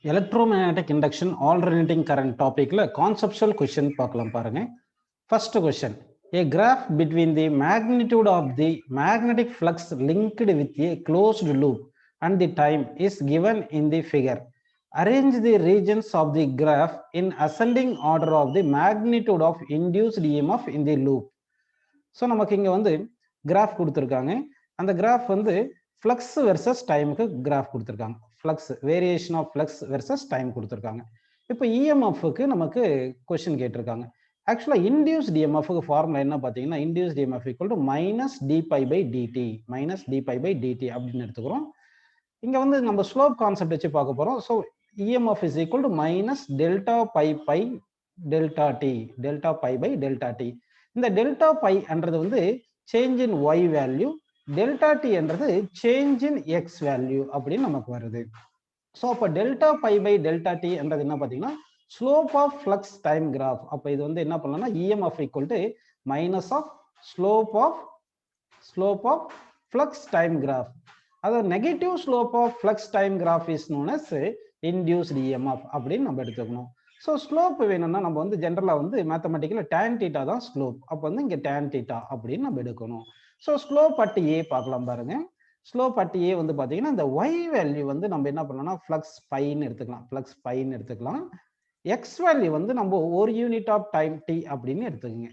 Electromagnetic induction alternating current topic conceptual question பார்க்கலாம் பாருங்க. First question, a graph between the magnitude of the magnetic flux linked with a closed loop and the time is given in the figure. Arrange the regions of the graph in ascending order of the magnitude of induced EMF in the loop. So நமக்கு இங்க வந்து graph கொடுத்திருக்காங்க. அந்த graph வந்து flux versus timeக்கு graph கொடுத்திருக்காங்க. flux variation of flux versus time கொடுத்திருக்காங்க. இப்போ EMF-க்கு நமக்கு question கேட்டிருக்காங்க. ஆக்சுவலா induced EMF-க்கு ஃபார்முலா என்ன பாத்தீங்கன்னா induced EMF equal to minus d pi by dt minus d pi by dt அப்படின்னு எடுத்துக்கிறோம். இங்க வந்து நம்ம ஸ்லோப் கான்செப்ட் வச்சு பார்க்க போறோம். So EMF is equal to minus delta pi by delta t delta pi by delta t. இந்த delta by என்றது வந்து change in Y value, delta T என்றது சேஞ்ச் இன் எக்ஸ் வேல்யூ அப்படின்னு நமக்கு வருது. ஸோ அப்போ delta by by delta T என்றது என்ன பார்த்தீங்கன்னா slope of flux time graph. அப்போ இது வந்து என்ன பண்ணலாம்னா EMF equal to minus of slope of flux time graph. அதாவது negative slope of flux time graph is known as induced EMF அப்படின்னு நம்ம எடுத்துக்கணும். ஸோ ஸ்லோப் வேணும்னா நம்ம வந்து ஜென்ரலாக வந்து மேத்தமெட்டிக்கல டேன் தீட்டா தான் ஸ்லோப். அப்போ வந்து இங்கே டேன் தீட்டா அப்படின்னு நம்ம எடுக்கணும். ஸோ ஸ்லோப் அட் ஏ பார்க்கலாம் பாருங்க. ஸ்லோப் அட் ஏ வந்து பார்த்தீங்கன்னா இந்த ஒய் வேல்யூ வந்து நம்ம என்ன பண்ணலாம்னா ஃப்ளக்ஸ் பைன்னு எடுத்துக்கலாம், ஃப்ளக்ஸ் பைன்னு எடுத்துக்கலாம். எக்ஸ் வேல்யூ வந்து நம்ம ஒரு யூனிட் ஆஃப் டைம் டி அப்படின்னு எடுத்துக்கோங்க.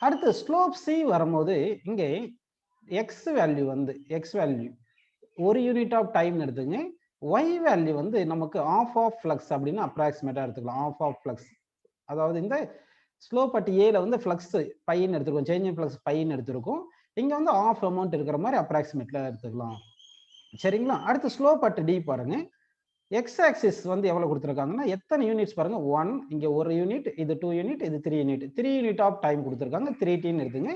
அடுத்து ஸ்லோப் சி வரும்போது இங்கே எக்ஸ் வேல்யூ வந்து எக்ஸ் வேல்யூ ஒரு யூனிட் ஆஃப் டைம் எடுத்துங்க. ஒய் வேல்யூ வந்து நமக்கு ஆஃப் ஆஃப் ஃப்ளக்ஸ் அப்படின்னு அப்ராக்சிமேட்டா எடுத்துக்கலாம். ஆஃப் ஆஃப் ஃப்ளக்ஸ் அதாவது இந்த ஸ்லோப் அட் ஏல வந்து ஃப்ளக்ஸ் பைன்னு எடுத்துருக்கோம், சேஞ்ச் இன் ஃப்ளக்ஸ் பைன்னு எடுத்திருக்கோம். இங்க வந்து ஆஃப் அமௌண்ட் இருக்கிற மாதிரி அப்ராக்சிமேட்ல எடுத்துக்கலாம். சரிங்களா? அடுத்து ஸ்லோப் அட் டி பாருங்க. எக்ஸ் ஆக்சிஸ் வந்து எவ்வளவு கொடுத்துருக்காங்கன்னா எத்தனை யூனிட்ஸ் பாருங்க, 1 இங்க ஒரு யூனிட், இது 2 யூனிட், இது 3 யூனிட், 3 யூனிட் ஆஃப் டைம் கொடுத்துருக்காங்க, 3t எடுத்துங்க.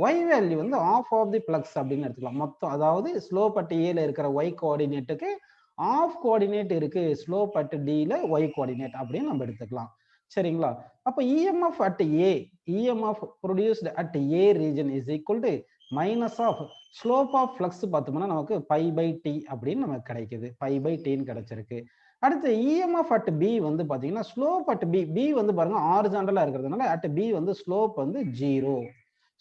ஒய் வேல்யூ வந்து ஆஃப் ஆஃப் தி ஃப்ளக்ஸ் அப்படின்னு எடுத்துக்கலாம் மொத்தம். அதாவது ஸ்லோப் அட் ஏல இருக்கிற ஒய் கோஆர்டினேட்டுக்கு ஆஃப் கோஆர்டினேட் இருக்கு ஸ்லோப் அட் டில ஒய் கோஆர்டினேட் அப்படின்னு நம்ம எடுத்துக்கலாம். சரிங்களா? அப்ப EMF at A, EMF produced at A region is equal to minus of slope of flux பார்த்தோம்னா நமக்கு பை பை டி அப்படின்னு நமக்கு கிடைக்குது, பை பை டின்னு கிடைச்சிருக்கு. அடுத்து இஎம்எஃப் அட் பி வந்து பாத்தீங்கன்னா ஸ்லோப் அட் பி, பி வந்து பாருங்க ஹாரிசான்டலா இருக்கிறதுனால அட் பி வந்து ஸ்லோப் வந்து 0.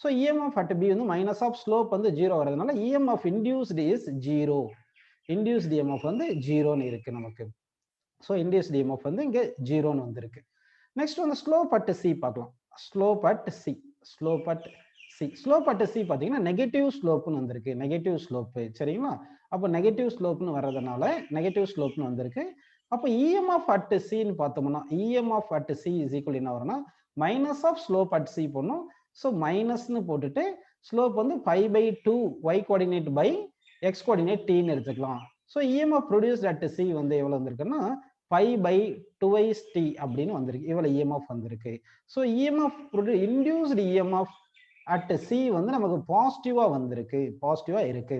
ஸோ இஎம்எஃப் அட் பி வந்து மைனஸ் ஆஃப் ஸ்லோப் வந்து 0 வரதுனால EMF induced is 0. Induced EMF வந்து 0ன்னு இருக்கு நமக்கு. ஸோ இன்டியூஸ்டு இஎம்எஃப் வந்து இங்க 0ன்னு வந்திருக்கு. நெக்ஸ்ட் வந்து ஸ்லோப் அட் சி பார்க்கலாம். Slope at C, slope at C, slope at C பார்த்தீங்கன்னா நெகட்டிவ் ஸ்லோப்னு வந்திருக்கு, நெகட்டிவ் ஸ்லோப்பு. சரிங்களா? அப்போ நெகட்டிவ் ஸ்லோப்னு வர்றதுனால நெகட்டிவ் ஸ்லோப்னு வந்திருக்கு. அப்போ இஎம்எஃப் அட் சின்னு பார்த்தோம்னா EMF at C is equal என்ன வரும்னா minus of slope at C போடணும். ஸோ மைனஸ்னு போட்டுட்டு ஸ்லோப் வந்து 5/2 Y coordinate by X coordinate டின்னு எடுத்துக்கலாம். So EMF produced at C வந்து எவ்வளோ வந்திருக்குன்னா 5/2 டி அப்படின்னு வந்திருக்கு, இவ்வளவு இஎம்எஃப் வந்திருக்கு. So EMF induced EMF at C வந்து நமக்கு பாசிட்டிவா வந்திருக்கு, பாசிட்டிவா இருக்கு.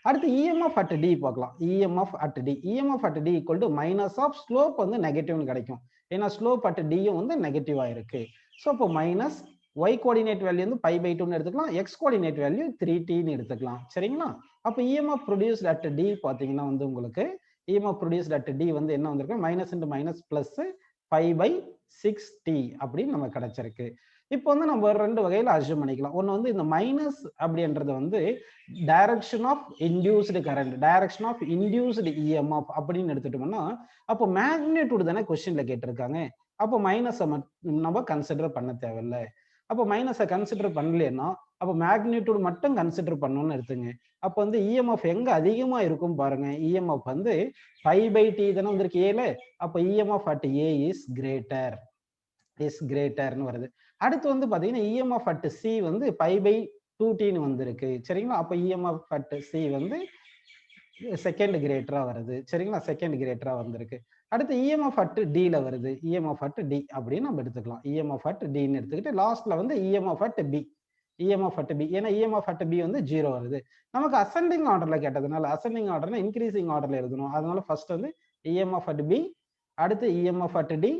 அடுத்து இஎம்எஃப் அட் டி பார்க்கலாம். EMF at D, EMF at D equal to minus of slope வந்து நெகட்டிவ்னு கிடைக்கும், ஏன்னா ஸ்லோப் அட் டியும் வந்து நெகட்டிவா இருக்கு. ஸோ இப்போ மைனஸ் ஒய் கோஆர்டினேட் வேல்யூ வந்து 5/2ன்னு எடுத்துக்கலாம், எக்ஸ் கோஆர்டினேட் வேல்யூ 3tன்னு எடுத்துக்கலாம். சரிங்களா? அப்போ இஎம்எஃப் ப்ரொடியூஸ்ட் அட் டி பார்த்தீங்கன்னா வந்து உங்களுக்கு இஎம்எஃப் ப்ரொடியூஸ்ட் அட் டி வந்து என்ன வந்திருக்கு, minus into minus plus 5/6t அப்படின்னு நமக்கு கிடைச்சிருக்கு. இப்போ வந்து நம்ம ரெண்டு வகையில அஸ்யூம் பண்ணிக்கலாம். ஒன்று வந்து இந்த மைனஸ் அப்படின்றது வந்து direction of induced current, direction of induced EMF அப்படின்னு எடுத்துட்டோம்னா அப்போ மேக்னிடியூட் தானே கொஸ்டின்ல கேட்டிருக்காங்க. அப்போ மைனஸை நம்ம கன்சிடர் பண்ண தேவையில்லை. அப்போ மைனஸை கன்சிடர் பண்ணலன்னா அப்போ மேக்னிடியூட் மட்டும் கன்சிடர் பண்ணணும்னு எடுத்துங்க. அப்போ வந்து இஎம்எஃப் எங்க அதிகமா இருக்கும் பாருங்க, இஎம்எஃப் வந்து 5/t தானே வந்திருக்கு ஏல. அப்போ இஎம்எஃப் அட் ஏ இஸ் கிரேட்டர்னு வருது. அடுத்து வந்து பாத்தீங்கன்னா இஎம்எஃப் அட் சி வந்து 5/2tன்னு வந்திருக்கு. சரிங்களா? அப்போ இஎம்எஃப் அட் சி வந்து செகண்ட் கிரேட்டரா வருது. சரிங்களா? செகண்ட் கிரேட்டரா வந்திருக்கு. அடுத்து இஎம்எஃப் அட் டில வருது, இஎம்எஃப் அட் டி அப்படின்னு நம்ம எடுத்துக்கலாம். இஎம்எஃப் அட் டின்னு எடுத்துக்கிட்டு லாஸ்ட்ல வந்து EMF at B, EMF at B, ஏன்னா இஎம்எஃப் அட் பி வந்து 0 வருது. நமக்கு அசெண்டிங் ஆர்டர்ல கேட்டதுனால அசெண்டிங் ஆர்டர்னா இன்க்ரீசிங் ஆர்டர்ல எழுதணும். அதனால ஃபர்ஸ்ட் வந்து இஎம்எஃப் அட் பி, அடுத்து இஎம்எஃப் அட் டி,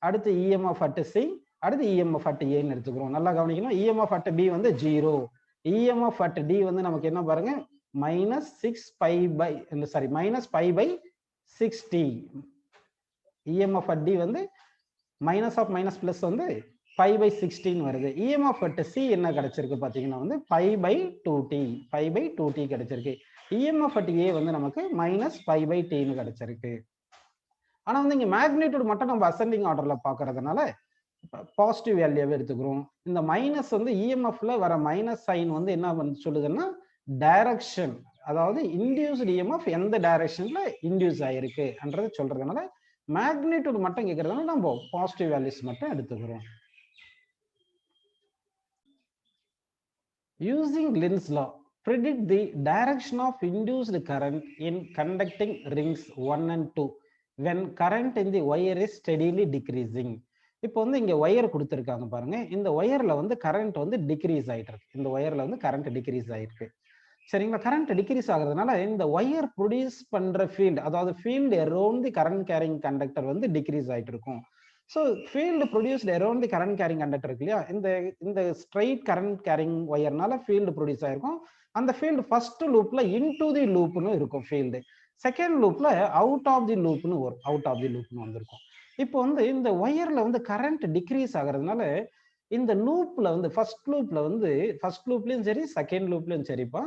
அடுத்து இஎம்எஃப் அட் சி, அடுத்து இஎம்எஃப் அட் ஏன்னு எடுத்துக்கிறோம். நல்லா கவனிக்கணும். இஎம்எஃப் அட் பி வந்து 0, இஎம்எஃப் அட் டி வந்து நமக்கு என்ன பாருங்க மைனஸ் 5/6 60. EMF at D வந்து minus of minus plus வந்து pi by 16 வருது. EMF at C என்ன கிடைச்சிருக்கு பாத்தீங்கன்னா வந்து pi by 2t கிடைச்சிருக்கு. EMF at A வந்து நமக்கு minus pi by t ன்னு கிடைச்சிருக்கு. ஆனா வந்து இங்க மேக்னிடியூட் மட்டும் நம்ம அசெண்டிங் ஆர்டர்ல பாக்குறதுனால பாசிட்டிவ் வேல்யூவே எடுத்துக்கிறோம். இந்த மைனஸ் வந்து இஎம்எஃப்ல வர மைனஸ் சைன் வந்து என்ன சொல்லுதுன்னா டைரக்ஷன், அதாவது இன்டியூஸ்டு இஎம்எஃப் எந்த டைரக்ஷன்ல இன்டியூஸ் ஆயிருக்கு சொல்றதுனால மேக்னிடியூட் மட்டும் கேட்கறதுனால நம்ம பாசிட்டிவ் வேல்யூஸ் மட்டும் எடுத்துக்கிறோம். Using Lenz's law, predict the direction of induced current in conducting rings 1 and 2 when current in the wire is steadily decreasing. இப்போ வந்து இங்க ஒயர் கொடுத்துருக்காங்க பாருங்க. இந்த ஒயர்ல வந்து கரண்ட் வந்து டிக்ரீஸ் ஆயிட்டு இருக்கு. இந்த ஒயர்ல வந்து கரண்ட் டிக்ரீஸ் ஆயிருக்கு. சரிங்களா? கரண்ட் டிக்ரீஸ் ஆகுறதுனால இந்த ஒயர் ப்ரொடியூஸ் பண்ற ஃபீல்டு, அதாவது field around the current carrying conductor வந்து டிக்ரீஸ் ஆயிட்டு இருக்கும். So field produced around the current carrying conductor இருக்கு இல்லையா, இந்த ஸ்ட்ரைட் கரண்ட் கேரிங் ஒயர்னால ஃபீல்டு ப்ரொடியூஸ் ஆயிருக்கும். அந்த ஃபீல்டு ஃபர்ஸ்ட் லூப்ல இன்டு தி லூப்னு இருக்கும் ஃபீல்டு, செகண்ட் லூப்ல அவுட் ஆஃப் தி லூப்னு வரும், அவுட் ஆஃப் தி லூப்னு வந்திருக்கும். இப்போ வந்து இந்த ஒயர்ல வந்து கரண்ட் டிக்ரீஸ் ஆகுறதுனால இந்த லூப்ல வந்து ஃபர்ஸ்ட் லூப்லயும் சரி செகண்ட் லூப்லயும் சரிப்பா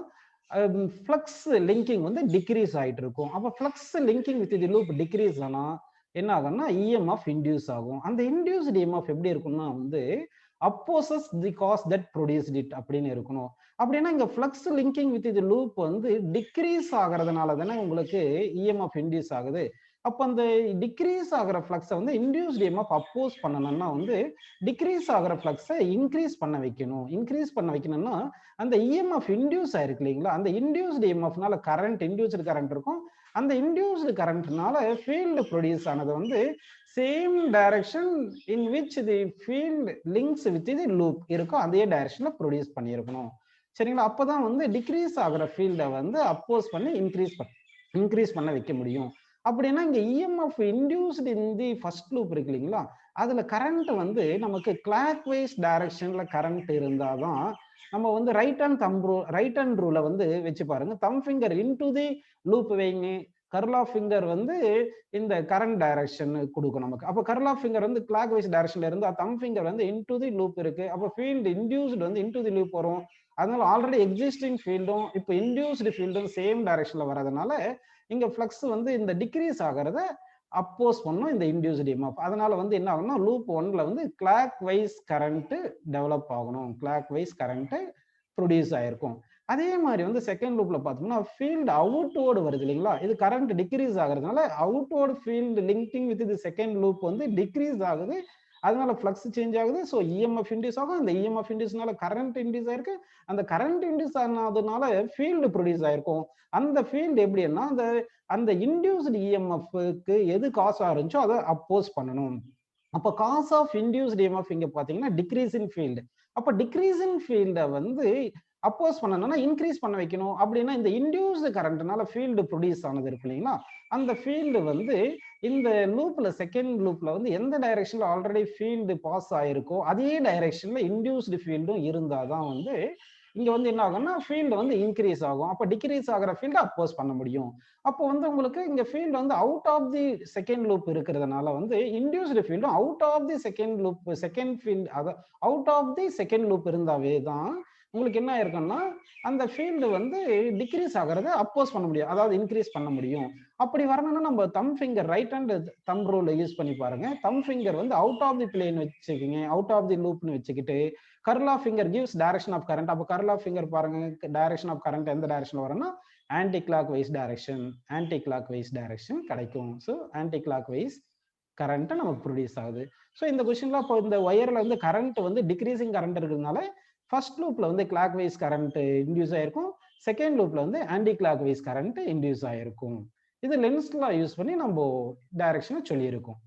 ஃப்ளக்ஸ் லிங்கிங் வந்து டிக்ரீஸ் ஆயிட்டு இருக்கும். அப்போ flux linking with the loop decrease ஆனா என்ன ஆகும்னா இஎம்எஃப் இன்டியூஸ் ஆகும். அந்த இன்டியூஸ்டு இஎம்எஃப் எப்படி இருக்கும்னா வந்து opposes the cause that produced it அப்படின்னு இருக்கணும். அப்படின்னா இங்க flux linking with the loop வந்து டிக்ரீஸ் ஆகிறதுனால தானே உங்களுக்கு இஎம்எஃப் இன்டியூஸ் ஆகுது. அப்போ அந்த டிக்ரீஸ் ஆகிற ஃப்ளக்ஸை வந்து இன்டியூஸ்டு இஎம்எஃப் அப்போஸ் பண்ணணும்னா வந்து டிக்ரீஸ் ஆகிற ஃப்ளக்ஸை இன்க்ரீஸ் பண்ண வைக்கணும். இன்க்ரீஸ் பண்ண வைக்கணும்னா அந்த இஎம்எஃப் இன்டியூஸ் ஆயிருக்கு இல்லைங்களா, அந்த இன்டியூஸ்டு இஎம்எஃப்னால கரண்ட் இன்டியூஸ்டு கரண்ட் இருக்கும். அந்த இன்டியூஸ்டு கரண்ட்னால ஃபீல்டு ப்ரொடியூஸ் ஆனது வந்து same direction in which the field links with the loop இருக்கும், அதே டைரக்ஷன்ல ப்ரொடியூஸ் பண்ணியிருக்கணும். சரிங்களா? அப்போதான் வந்து டிக்ரீஸ் ஆகிற ஃபீல்டை வந்து அப்போஸ் பண்ணி இன்க்ரீஸ் பண்ண வைக்க முடியும். அப்படின்னா இங்க EMF induced in the first loop இருக்கு இல்லைங்களா, அதுல கரண்ட் வந்து நமக்கு கிளாக் வைஸ் டைரக்ஷன்ல கரண்ட் இருந்தாதான் நம்ம வந்து ரைட் ஹேண்ட் ரூலை வந்து வச்சு பாருங்க. Thumb finger into the loop வைங்க, கர்ல் ஆஃப் ஃபிங்கர் வந்து இந்த கரண்ட் டைரக்ஷன் கொடுக்கும் நமக்கு. அப்போ கர்ல் ஆஃப் ஃபிங்கர் வந்து கிளாக் வைஸ் டைரக்ஷன்ல இருந்தா தம் ஃபிங்கர் வந்து இன்டு தி லூப் இருக்கு. அப்போ ஃபீல்டு இன்டியூஸ்டு வந்து இன்டு தி லூப் வரும். அதனால ஆல்ரெடி எக்ஸிஸ்டிங் ஃபீல்டும் இப்போ இன்டியூஸ்டு ஃபீல்டும் சேம் டைரக்ஷன்ல வரதுனால இங்க ஃப்ளக்ஸ் வந்து இந்த டிக்ரீஸ் ஆகிறத அப்போஸ் பண்ணும் இந்த இன்டியூஸ்டு இஎம்எஃப். அதனால வந்து என்ன ஆகும்னா லூப் 1ல வந்து கிளாக் வைஸ் கரண்ட் டெவலப் ஆகணும், கிளாக் வைஸ் கரண்ட் ப்ரொடியூஸ் ஆயிருக்கும். அதே மாதிரி வந்து செகண்ட் லூப்ல பார்த்தோம்னா ஃபீல்டு அவுட்வோர்டு வருது இல்லைங்களா, இது கரண்ட் டிக்ரீஸ் ஆகுறதுனால அவுட்வோர்டு ஃபீல்டு லிங்கிங் வித் இது செகண்ட் லூப் வந்து டிக்ரீஸ் ஆகுது, அதனால ஃப்ளக்ஸ் சேஞ்ச் ஆகுது. ஸோ இஎம்எஃப் இன்டியூஸ் ஆகும். அந்த இஎம்எஃப் இன்டியூஸ்னால கரண்ட் இன்டியூஸ் ஆயிருக்கு. அந்த கரண்ட் இன்டியூஸ் ஆனதுனால ஃபீல்டு ப்ரொடியூஸ் ஆயிருக்கும். அந்த ஃபீல்டு எப்படின்னா அந்த இன்டியூஸ்டு இஎம்எஃப்க்கு எது காசா இருந்துச்சோ அதை அப்போஸ் பண்ணணும். அப்போ காஸ் ஆஃப் இன்டியூஸ்டு இஎம்எஃப் இங்க பாத்தீங்கன்னா டிக்ரீஸ் இன் ஃபீல்டு. அப்போ டிக்ரீஸ் இன் ஃபீல்டை வந்து அப்போஸ் பண்ணணும்னா இன்க்ரீஸ் பண்ண வைக்கணும். அப்படின்னா இந்த இன்டியூஸ்டு கரண்ட்னால ஃபீல்டு ப்ரொடியூஸ் ஆனது இருக்கு இல்லைங்களா, அந்த ஃபீல்டு வந்து இந்த லூப்ல செகண்ட் லூப்ல வந்து எந்த டைரக்ஷன்ல ஆல்ரெடி ஃபீல்டு பாஸ் ஆயிருக்கோ அதே டைரக்ஷன்ல இன்டியூஸ்டு ஃபீல்டும் இருந்தாதான் வந்து இங்க வந்து என்ன ஆகும்னா ஃபீல்டு வந்து இன்க்ரீஸ் ஆகும். அப்போ டிக்ரீஸ் ஆகிற ஃபீல்டு அப்போஸ் பண்ண முடியும். அப்போ வந்து உங்களுக்கு இங்க ஃபீல்டு வந்து out of the second loop இருக்கிறதுனால வந்து இன்டியூஸ்டு ஃபீல்டும் out of the second loop out of the second loop இருந்தாவே தான் உங்களுக்கு என்ன இருக்குன்னா அந்த ஃபீல்டு வந்து டிக்ரீஸ் ஆகிறத அப்போஸ் பண்ண முடியும், அதாவது இன்க்ரீஸ் பண்ண முடியும். அப்படி வரணும்னா நம்ம thumb finger right hand thumb rule use பண்ணி பாருங்க. தம் ஃபிங்கர் வந்து அவுட் ஆஃப் தி பிளேன் வச்சுக்கிங்க, அவுட் ஆஃப் தி லூப்னு வச்சுக்கிட்டு curl of finger gives direction of current. அப்போ கர்ல் ஆஃப் ஃபிங்கர் பாருங்க, டைரக்ஷன் ஆஃப் கரண்ட் எந்த டைரக்ஷன்ல வரும்னா ஆன்டி கிளாக் வைஸ் டைரக்ஷன் கிடைக்கும். So anti clock wise current நமக்கு ப்ரொடியூஸ் ஆகுது. ஸோ இந்த கொஸ்டின்ல இப்போ இந்த ஒயர்ல வந்து கரண்ட் வந்து டிக்ரீசிங் கரண்ட் இருக்கிறதுனால ஃபர்ஸ்ட் லூப்ல வந்து கிளாக் வைஸ் கரண்ட் இன்டியூஸ் ஆயிருக்கும், செகண்ட் லூப்ல வந்து anti clock wise current induce ஆயிருக்கும். இது லென்ஸ் லா யூஸ் பண்ணி நம்ம டைரக்ஷனை சொல்லியிருக்கோம்.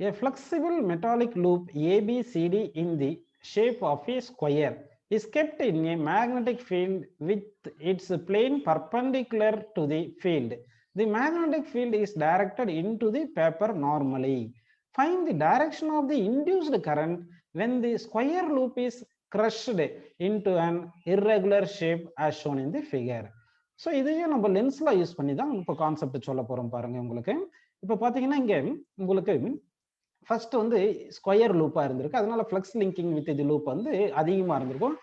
A flexible metallic loop ABCD in the shape of a square is kept in a magnetic field with its plane perpendicular to the field. The magnetic field is directed into the paper normally. Find the direction of the induced current when the square loop is crushed into an irregular shape as shown in the figure. So இதையும் நம்ம லென்ஸ்ல use பண்ணி தான் இப்போ concept சொல்ல போறோம் பாருங்க. உங்களுக்கு இப்போ பாத்தீங்கன்னா இங்க உங்களுக்கு ஃபர்ஸ்ட் வந்து ஸ்கொயர் லூப்பா இருந்திருக்கு. அதனால ஃப்ளக்ஸ் லிங்கிங் வித் இது லூப் வந்து அதிகமா இருந்திருக்கும்.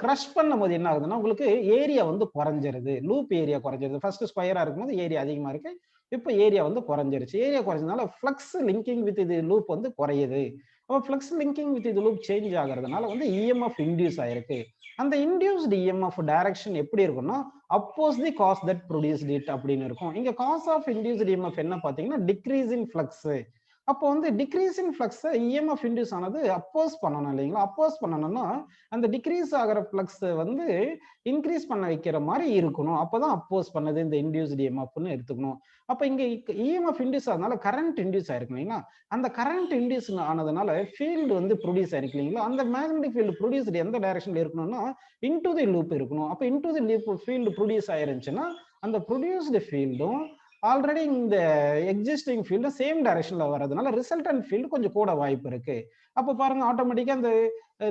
கிரஷ் பண்ணும்போது என்ன ஆகுதுன்னா உங்களுக்கு ஏரியா வந்து குறைஞ்சிருது. லூப் ஏரியா குறைஞ்சிருது. ஃபர்ஸ்ட் ஸ்கொயரா இருக்கும்போது ஏரியா அதிகமா இருக்கு. இப்போ ஏரியா வந்து குறைஞ்சிருச்சு. ஏரியா குறைஞ்சதுனால ஃப்ளக்ஸ் லிங்கிங் வித் இது லூப் வந்து குறையுது. அப்போ ஃப்ளக்ஸ் லிங்கிங் வித் இது லூப் சேஞ்ச் ஆகுறதுனால வந்து இஎம்எஃப் இன்டியூஸ் ஆயிருக்கு. அந்த இன்டியூஸ்டு இஎம்எஃப் டைரக்ஷன் எப்படி இருக்கும்னா அப்போஸ் the cause that produced it அப்படின்னு இருக்கும். இங்க காஸ் ஆஃப் இன்டியூஸ்டு இஎம்எஃப் என்ன பாத்தீங்கன்னா டிக்ரீஸ் இன் ஃப்ளக்ஸ். அப்போ வந்து decrease in flux EMF induce ஆனது அப்போஸ் பண்ணணும் இல்லைங்களா? அப்போஸ் பண்ணணும்னா அந்த டிக்ரீஸ் ஆகிற ஃப்ளக்ஸ் வந்து இன்க்ரீஸ் பண்ண வைக்கிற மாதிரி இருக்கணும். அப்பதான் அப்போஸ் பண்ணது இந்த இன்டியூஸ்டு இஎம்எஃப்னு எடுத்துக்கணும். அப்ப இங்க இஎம்எஃப் இன்டியூஸ் ஆனதுனால கரண்ட் இன்டியூஸ் ஆயிருக்கு இல்லைங்களா? அந்த கரண்ட் இன்டியூஸ் ஆனதுனால ஃபீல்டு வந்து ப்ரொடியூஸ் ஆயிருக்கு இல்லைங்களா? அந்த மேக்னெட்டிக் ஃபீல்டு ப்ரொடியூஸ்டு எந்த டைரக்ஷன்ல இருக்கணும்னா இன்டு தி லூப் இருக்கணும். அப்ப into the loop field produce ஆயிருந்துச்சுன்னா அந்த ப்ரொடியூஸ்டு ஃபீல்டும் ஆல்ரெடி இந்த எக்ஸிஸ்டிங் ஃபீல்டு சேம் டைரக்ஷன்ல வர்றதுனால ரிசல்டன்ட் ஃபீல்டு கொஞ்சம் கூட வாய்ப்பு இருக்கு. அப்ப பாருங்க ஆட்டோமேட்டிக்கா அந்த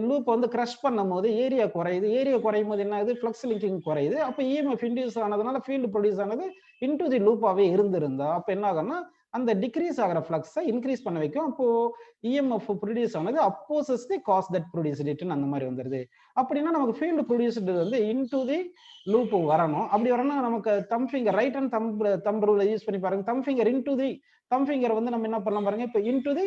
லூப் வந்து கிரஷ் பண்ணும் போது ஏரியா குறையுது. ஏரியா குறையும் போது என்ன ஆகுது? ஃப்ளக்ஸ் லிங்கிங் குறையுது. அப்ப இஎம்எஃப் இன்டியூஸ் ஆனதுனால ஃபீல்டு ப்ரொடியூஸ் ஆனது இன்டு தி லூப்பாவே இருந்திருந்தா அப்ப என்ன ஆகும்னா அந்த டிக்ரீஸ் ஆகிற ஃப்ளக்ஸை இன்க்ரீஸ் பண்ண வைக்கும். அப்போ இஎம்எஃப் ப்ரொடியூஸ் ஆனது opposes the cause that produced இட்னு அந்த மாதிரி வந்துருது. அப்படின்னா நமக்கு ஃபீல்டு ப்ரொடியூஸ்டு வந்து இன்டு தி லூப் வரணும். அப்படி வரணும் நமக்கு thumb finger right and thumb ரூலை யூஸ் பண்ணி பாருங்க. Thumb finger into the thumb finger வந்து நம்ம என்ன பண்ணலாம் பாருங்க. இப்போ இன்டு தி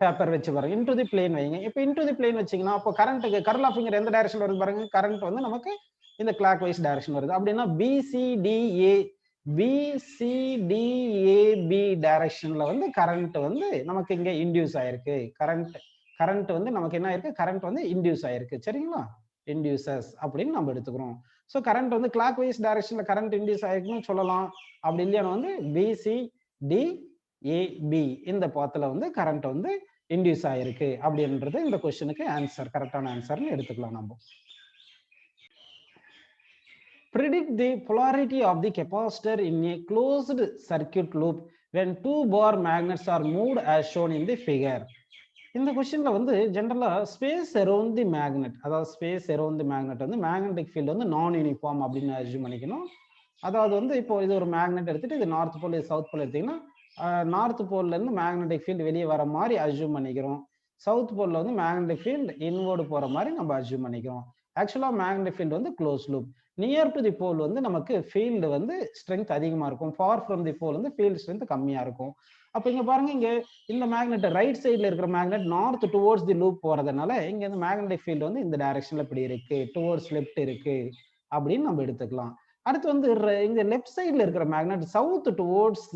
பேப்பர் வச்சு பாருங்க. இன்டு தி பிளேன் வைங்க. இப்போ இன்டு தி பிளேன் வச்சீங்கன்னா அப்போ கரண்ட்டுக்கு கர்ல் ஆஃப் ஃபிங்கர் எந்த டைரக்ஷன் வருது பாருங்க. கரண்ட் வந்து நமக்கு இந்த கிளாக் வைஸ் டைரக்ஷன் வருது. அப்படின்னா பிசிடிஏபி டைரக்ஷன்ல வந்து கரண்ட் வந்து நமக்கு இங்க இன்டியூஸ் ஆயிருக்கு. கரண்ட் வந்து நமக்கு என்ன ஆயிருக்கு? கரண்ட் வந்து இன்டியூஸ் ஆயிருக்கு. சரிங்களா? இன்டியூசஸ் அப்படின்னு நம்ம எடுத்துக்கிறோம். ஸோ கரண்ட் வந்து கிளாக் வைஸ் டைரக்ஷன்ல கரண்ட் இன்டியூஸ் ஆயிருக்குன்னு சொல்லலாம். அப்படி இல்லையா வந்து பிசிடிஏபி இந்த பாத்துல வந்து கரண்ட் வந்து இன்டியூஸ் ஆயிருக்கு அப்படின்றது இந்த கொஸ்டினுக்கு ஆன்சர், கரெக்டான ஆன்சர்னு எடுத்துக்கலாம் நம்ம. Predict the polarity of the capacitor in a closed circuit loop when two bar magnets are moved as shown in the figure. இந்த கொஸ்டின்ல வந்து ஜெனரலா ஸ்பேஸ் அரௌண்ட் தி மேக்னெட், அதாவது ஸ்பேஸ் அரௌண்ட் தி மேக்னெட் வந்து magnetic field வந்து நான் uniform அப்படின்னு assume பண்ணிக்கணும். அதாவது வந்து இப்போ இது ஒரு மேக்னெட் எடுத்துட்டு இது நார்த் போல் இது சவுத் போல் எடுத்தீங்கன்னா நார்த் போல்ல இருந்து மேக்னெட்டிக் ஃபீல்டு வெளியே வர மாதிரி அஸ்யூம் பண்ணிக்கிறோம். சவுத் போல்ல வந்து மேக்னெட்டிக் ஃபீல்டு இன்வர்டு போற மாதிரி நம்ம அஸ்யூம் பண்ணிக்கிறோம். ஆக்சுவலா மேக்னெட்டிக் ஃபீல்டு வந்து close loop. Near to the pole வந்து நமக்கு ஃபீல்டு வந்து ஸ்ட்ரென்த் அதிகமா இருக்கும். ஃபார் ஃப்ரம் தி போல் வந்து ஃபீல்டு ஸ்ட்ரென்த் கம்மியா இருக்கும். அப்ப இங்க பாருங்க, இங்க இந்த மேக்னெட் ரைட் சைட்ல இருக்கிற மேக்னெட் நார்த் டுவோர்ட்ஸ் தி லூப் போறதுனால இங்க இந்த மேக்னெட்டிக் ஃபீல்டு வந்து இந்த டைரக்ஷன்ல இப்படி இருக்கு, டுவோர்ட்ஸ் லெஃப்ட் இருக்கு அப்படின்னு நம்ம எடுத்துக்கலாம். அடுத்து வந்து இங்க லெஃப்ட் சைட்ல இருக்கிற மேக்னெட் சவுத் டுவோர்ட்ஸ்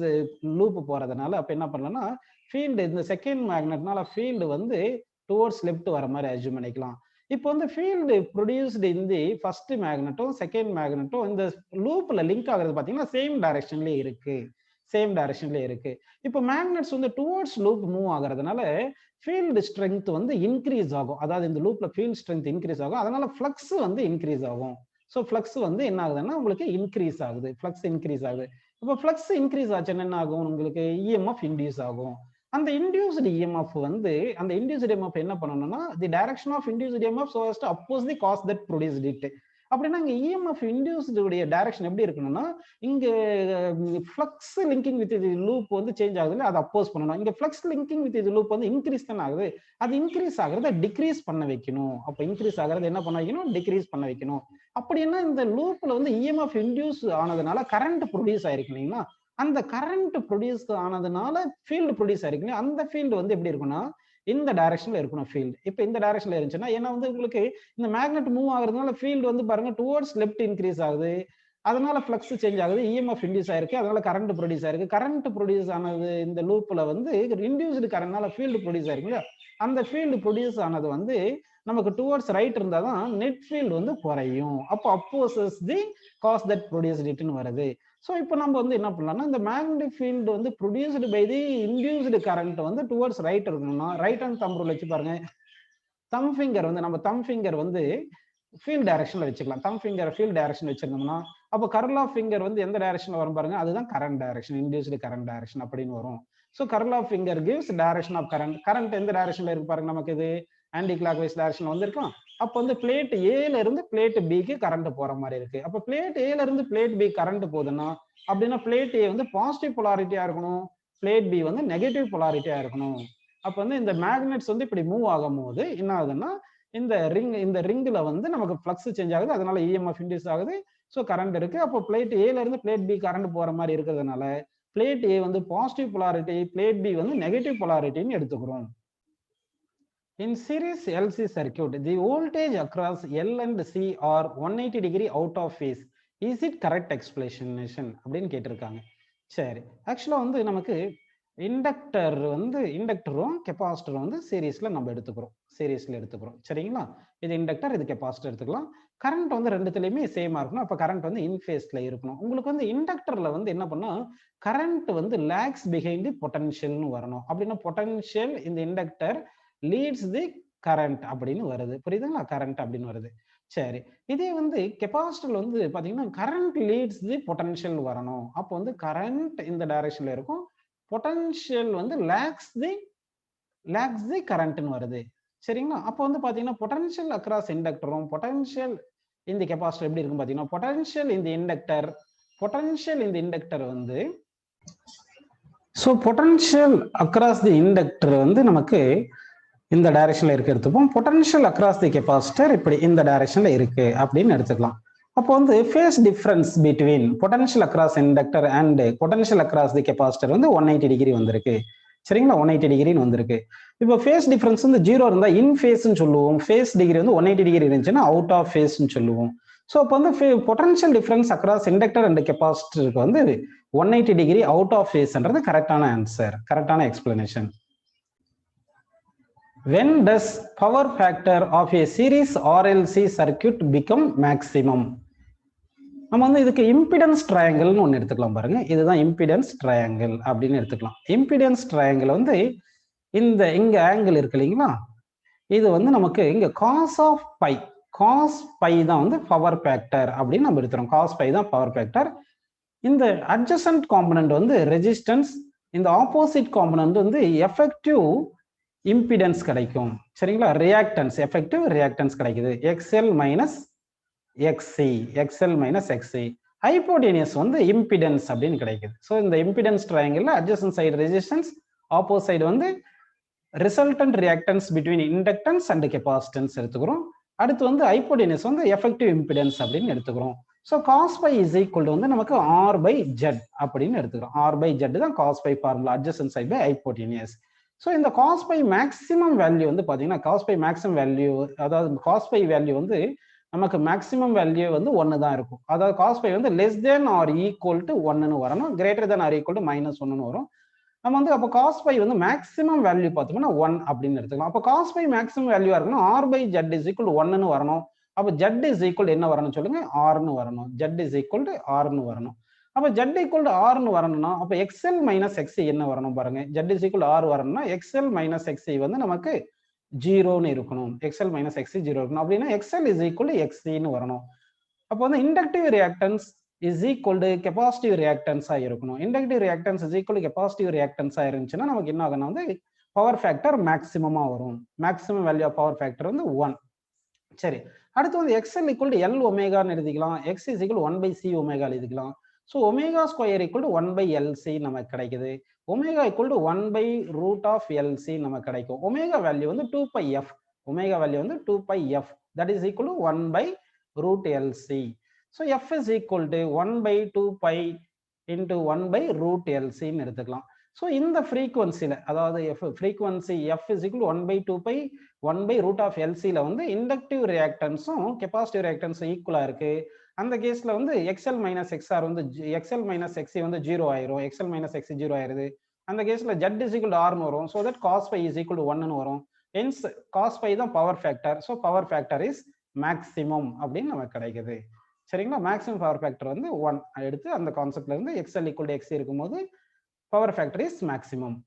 லூப் போறதுனால அப்ப என்ன பண்ணலாம்னா ஃபீல்டு இந்த செகண்ட் மேக்னெட்னால ஃபீல்டு வந்து டுவோர்ட்ஸ் லெஃப்ட் வர மாதிரி அஸ்யூம் பண்ணிக்கலாம். இப்போ வந்து ஃபீல்டு ப்ரொடியூஸ்டு இந்த ஃபர்ஸ்ட் மேக்னெட்டும் செகண்ட் மேக்னெட்டும் இந்த லூப்ல லிங்க் ஆகுறது பாத்தீங்கன்னா சேம் டைரக்ஷன்லயே இருக்கு. இப்போ மேக்னெட்ஸ் வந்து டுவோர்ட்ஸ் லூப் மூவ் ஆகுறதுனால ஃபீல்டு ஸ்ட்ரென்த் வந்து இன்க்ரீஸ் ஆகும். அதாவது இந்த லூப்ல ஃபீல்ட் ஸ்ட்ரென்த் இன்க்ரீஸ் ஆகும். அதனால ஃப்ளக்ஸ் வந்து இன்க்ரீஸ் ஆகும். ஸோ ஃப்ளக்ஸ் வந்து என்ன ஆகுதுன்னா உங்களுக்கு இன்க்ரீஸ் ஆகுது. ஃப்ளக்ஸ் இன்க்ரீஸ் ஆகுது. இப்போ ஃப்ளக்ஸ் இன்க்ரீஸ் ஆச்சுன்னா என்ன ஆகும்? உங்களுக்கு இஎம்எஃப் இன்டியூஸ் ஆகும். அந்த இன்டியூஸ்டு இஎம்எஃப் வந்து அந்த இன்டியூஸ்டு இஎம்எஃப் என்ன பண்ணணும்னா the direction of induced EMF so as to oppose the cause that produced it. அப்படின்னா இங்க இஎம்எஃப் இன்டியூஸ்டு உடைய டைரக்ஷன் எப்படி இருக்கணும்னா இங்க flux linking with the loop வந்து சேஞ்ச் ஆகுதுல அதை அப்போஸ் பண்ணணும். இங்க flux linking with the loop வந்து இன்க்ரீஸ் தானே ஆகுது. அது இன்க்ரீஸ் ஆகுறத டிக்ரீஸ் பண்ண வைக்கணும். அப்ப இன்க்ரீஸ் ஆகுறது என்ன பண்ண வைக்கணும்? டிக்ரீஸ் பண்ண வைக்கணும். அப்படின்னா இந்த லூப்ல வந்து இஎம்எஃப் இன்டியூஸ் ஆனதுனால கரண்ட் ப்ரொடியூஸ் ஆயிருக்கு இல்லைங்களா? அந்த கரண்ட் ப்ரொடியூஸ் ஆனதுனால ஃபீல்டு ப்ரொடியூஸ் ஆயிருக்கு. அந்த ஃபீல்டு வந்து எப்படி இருக்குன்னா இந்த டைரக்ஷன்ல இருக்கணும் ஃபீல்டு. இப்போ இந்த டைரக்ஷன்ல இருந்துச்சுன்னா ஏன்னா வந்து உங்களுக்கு இந்த மேக்னெட் மூவ் ஆகுறதுனால ஃபீல்டு வந்து பாருங்க டுவோர்ட்ஸ் லெஃப்ட் இன்க்ரீஸ் ஆகுது. அதனால ஃப்ளக்ஸ் சேஞ்ச் ஆகுது. இஎம்எஃப் இன்டியூஸ் ஆயிருக்கு. அதனால கரண்ட் ப்ரொடியூஸ் ஆயிருக்கு. கரண்ட் ப்ரொடியூஸ் ஆனது இந்த லூப்ல வந்து இன்டியூஸ்டு கரண்ட்னால ஃபீல்டு ப்ரொடியூஸ் ஆயிருக்கு. அந்த ஃபீல்டு ப்ரொடியூஸ் ஆனது வந்து நமக்கு டுவோர்ட்ஸ் ரைட் இருந்தாதான் நெட் ஃபீல்டு வந்து குறையும். அப்போ opposes the cause that produced இட்னு வருது. ஸோ இப்போ நம்ம வந்து என்ன பண்ணலாம்னா இந்த மேக்னெட்டிக் ஃபீல்டு வந்து produced by the induced current வந்து டுவோர்ட்ஸ் ரைட் இருக்கணும்னா ரைட் அண்ட் தம் ரூல் வச்சு பாருங்க. தம் ஃபிங்கர் வந்து நம்ம தம் ஃபிங்கர் வந்து ஃபீல்ட் டைரக்ஷன்ல வச்சுக்கலாம். தம் ஃபிங்கர் ஃபீல்ட் டைரக்ஷன் வச்சிருந்தோம்னா அப்போ கர்ல் ஆஃப் ஃபிங்கர் வந்து எந்த டைரக்ஷன்ல வரும் பாருங்க. அதுதான் current direction, induced current direction அப்படின்னு வரும். So curl of finger gives direction of current. Current எந்த டைரக்ஷன்ல இருக்கு பாருங்க. நமக்கு இது ஆன்டி கிளாக் வைஸ் டைரக்ஷன்ல வந்திருக்கும். அப்போ வந்து பிளேட் ஏல இருந்து பிளேட் பிக்கு கரண்ட் போற மாதிரி இருக்கு. அப்போ பிளேட் ஏல இருந்து பிளேட் பி கரண்ட் போகுதுன்னா அப்படின்னா பிளேட் ஏ வந்து பாசிட்டிவ் பொலாரிட்டியா இருக்கணும், பிளேட் பி வந்து நெகட்டிவ் பொலாரிட்டியா இருக்கணும். அப்போ வந்து இந்த மேக்னெட்ஸ் வந்து இப்படி மூவ் ஆகும் போது என்ன ஆகுதுன்னா இந்த ரிங்ல வந்து நமக்கு ஃப்ளக்ஸ் சேஞ்ச் ஆகுது, அதனால இஎம்எஃப் இன்டியூஸ் ஆகுது. ஸோ கரண்ட் இருக்கு. அப்போ பிளேட் ஏல இருந்து பிளேட் பி கரண்ட் போற மாதிரி இருக்கிறதுனால பிளேட் ஏ வந்து பாசிட்டிவ் பொலாரிட்டி, பிளேட் பி வந்து நெகட்டிவ் பொலாரிட்டின்னு எடுத்துக்கிறோம். In series LC circuit, the voltage across L and C are 180 degree out of phase. Is it correct explanation? அப்படின்னு கேட்டிருக்காங்க. சரி, ஆக்சுவலா வந்து நமக்கு இண்டக்டரும் கெப்பாசிட்டரும் வந்து சீரீஸ்ல நம்ம எடுத்துக்கிறோம். சரிங்களா? இது இண்டக்டர், இது கெப்பாசிட்டர் எடுத்துக்கலாம். கரண்ட் வந்து ரெண்டுத்துலயுமே சேமா இருக்கணும். அப்ப கரண்ட் வந்து இன் ஃபேஸ்ல இருக்கணும். உங்களுக்கு வந்து இண்டக்டர்ல வந்து என்ன பண்ணா கரண்ட் வந்து லாக்ஸ் பிஹைண்ட் தி பொட்டன்ஷியல்னு வரணும். அப்படின்னா பொட்டன்ஷியல் இந்த இண்டக்டர் லீட்ஸ் தி கரண்ட் அப்படின்னு வருது. புரியுதுங்களா? கரண்ட் அப்படின்னு வருது. சரி, இதே வந்து கெப்பாசிட்டர் வந்து பாத்தீங்கன்னா கரண்ட் லீட்ஸ் தி பொட்டன்ஷியல் வரணும். அப்போ வந்து கரண்ட் இந்த டைரக்ஷன்ல இருக்கும், பொட்டன்ஷியல் வந்து லாக்ஸ் தி கரண்ட்னு வருது. சரிங்களா? அப்போ வந்து பாத்தீங்கன்னா பொட்டன்ஷியல் அக்ராஸ் இண்டக்டரும் பொட்டன்ஷியல் இந்த கெப்பாசிட்டர் எப்படி இருக்கும் பாத்தீங்கன்னா பொட்டன்ஷியல் இந்த இண்டக்டர் வந்து so potential across the inductor வந்து நமக்கு இந்த டைரக்ஷன்ல இருக்கு எடுத்துப்போம். பொட்டன்ஷியல் அக்ராஸ் தி கெப்பாசிட்டர் இப்படி இந்த டைரக்ஷன்ல இருக்கு அப்படின்னு எடுத்துக்கலாம். அப்போ வந்து face difference between potential across inductor and potential across the capacitor வந்து 180 டிகிரி வந்திருக்கு. சரிங்களா? 180 டிகிரின்னு வந்திருக்கு. இப்போ ஃபேஸ் டிஃபரன்ஸ் வந்து 0 இருந்தா இன் ஃபேஸ்ன்னு சொல்லுவோம். ஃபேஸ் டிகிரி வந்து 180 டிகிரி இருந்துச்சுன்னா அவுட் ஆஃப் ஃபேஸ்ன்னு சொல்லுவோம். ஸோ அப்போ வந்து potential difference across inductor and கெப்பாசிட்டருக்கு வந்து 180 டிகிரி அவுட் ஆஃப் ஃபேஸ்ன்றது கரெக்டான ஆன்சர், கரெக்டான explanation. When does power factor of a series RLC circuit become maximum? நம்ம வந்து இதுக்கு இம்பிடன்ஸ் ட்ரையாங்கிள்னு ஒன்று எடுத்துக்கலாம் பாருங்க. இதுதான் இம்பிடன்ஸ் ட்ரையாங்கிள் அப்படின்னு எடுத்துக்கலாம். இம்பிடன்ஸ் ட்ரையாங்கிள் வந்து இங்க ஆங்கிள் இருக்கு இல்லைங்களா, இது வந்து நமக்கு இங்க காஸ் பை தான் வந்து பவர் ஃபேக்டர் அப்படின்னு நம்ம எடுத்துறோம். காஸ் பை தான் பவர் ஃபேக்டர். இந்த அட்ஜசன்ட் காம்பனன்ட் வந்து ரெசிஸ்டன்ஸ், இந்த ஆப்போசிட் காம்பனன்ட் வந்து எஃபெக்டிவ் இம்பிடன்ஸ் கிடைக்கும். சரிங்களா? ரியாக்டன்ஸ், எஃபெக்டிவ் ரியாக்டன்ஸ் கிடைக்குது. XL minus XC. ஹைப்போடெனியஸ் வந்து இம்பிடன்ஸ் அப்படின்னு கிடைக்குது. ஸோ இந்த impedance triangle adjacent side resistance, opposite side வந்து resultant reactance between inductance and capacitance எடுத்துக்கிறோம். அடுத்து வந்து ஹைப்போடெனியஸ் வந்து எஃபெக்டிவ் இம்பிடன்ஸ் அப்படின்னு எடுத்துக்கிறோம். So cos phi is equal to வந்து நமக்கு R/Z அப்படின்னு எடுத்துக்கிறோம். R/Z தான் cos phi formula, adjacent side by hypotenuse. So இந்த காஸ் பை மேக்ஸிமம் வேல்யூ வந்து பார்த்தீங்கன்னா காஸ் பை மேக்ஸிமம் வேல்யூ, அதாவது காஸ் பை வேல்யூ வந்து நமக்கு மேக்ஸிமம் வேல்யூ வந்து 1 தான் இருக்கும். அதாவது காஸ் பை வந்து less than or equal to 1ன்னு வரணும், greater than or equal to -1ன்னு வரும். நம்ம வந்து அப்போ காஸ் பை வந்து மேக்ஸிமம் வேல்யூ பார்த்தோம்னா 1 அப்படின்னு எடுத்துக்கலாம். அப்போ காஸ் பை மேக்ஸிமம் வேல்யூ இருக்கணும் R/Z இஸ் ஈக்குவல் டு 1ன்னு வரணும். அப்போ Z இஸ் ஈக்குவல் என்ன வரணும் சொல்லுங்க? Rன்னு வரணும். Z இஸ் ஈக்குவல் டு Rன்னு வரணும். அப்போ Z ஈக்குவல் டு Rன்னு வரணும்னா அப்போ XL மைனஸ் XC என்ன வரணும் பாருங்க. Z இஸ் ஈக்குவல் R வரணும்னா XL மைனஸ் XC வந்து நமக்கு 0ன்னு இருக்கணும். XL மைனஸ் XC 0 இருக்கணும். அப்படின்னா XL இஸ் ஈக்குவல் டு XCன்னு வரணும். அப்போ வந்து inductive reactance is equal to capacitive ரியாக்டன்ஸா இருக்கணும். Inductive reactance is equal to capacitive ரியாக்டன்ஸா இருந்துச்சுன்னா நமக்கு என்ன ஆகும்னா வந்து பவர் ஃபேக்டர் மேக்ஸிமமா வரும். Maximum value of power factor வந்து 1. சரி, அடுத்து வந்து XL ஈக்குவல் டு L ஒமேகான்னு எழுதிக்கலாம். X is equal 1/C omega எழுதிக்கலாம். So omega square equal to 1/LC நமக்கு கிடைக்குது. ஒமேகா ஈக்குவல் டு 1/√LC நமக்கு கிடைக்கும். ஒமேகா வேல்யூ வந்து 2πf. ஒமேகா வேல்யூ வந்து 2πf, that is equal to 1/√LC. So F is equal to 1/2π into 1/√LCன்னு எடுத்துக்கலாம். So இந்த ஃப்ரீக்வன்சியில், அதாவது ஃப்ரீக்வன்சி F இஸ் ஈக்குவல் 1/2π 1/√LCல வந்து இண்டக்டிவ் ரியாக்டன்ஸும் கெப்பாசிட்டிவ் ரியாக்டன்ஸும் ஈக்குவலாக இருக்கு. அந்த கேஸ்ல வந்து XL மைனஸ் XR வந்து XL மைனஸ் XC வந்து 0 ஆயிரும். XL மைனஸ் XC 0 ஆயிருது. அந்த கேஸ்ல Z இஸ் ஈக்குவல் டு Rன்னு வரும். So that cos phi is equal to 1ன்னு வரும். ஹென்ஸ் காஸ் பை தான் power factor. So power factor is maximum அப்படின்னு நமக்கு கிடைக்குது. சரிங்களா? மேக்ஸிமம் பவர் ஃபேக்டர் வந்து 1 எடுத்து அந்த கான்செப்ட்ல இருந்து XL ஈக்குவல் டு XC இருக்கும்போது பவர் ஃபேக்டர் இஸ் மேக்ஸிமம்.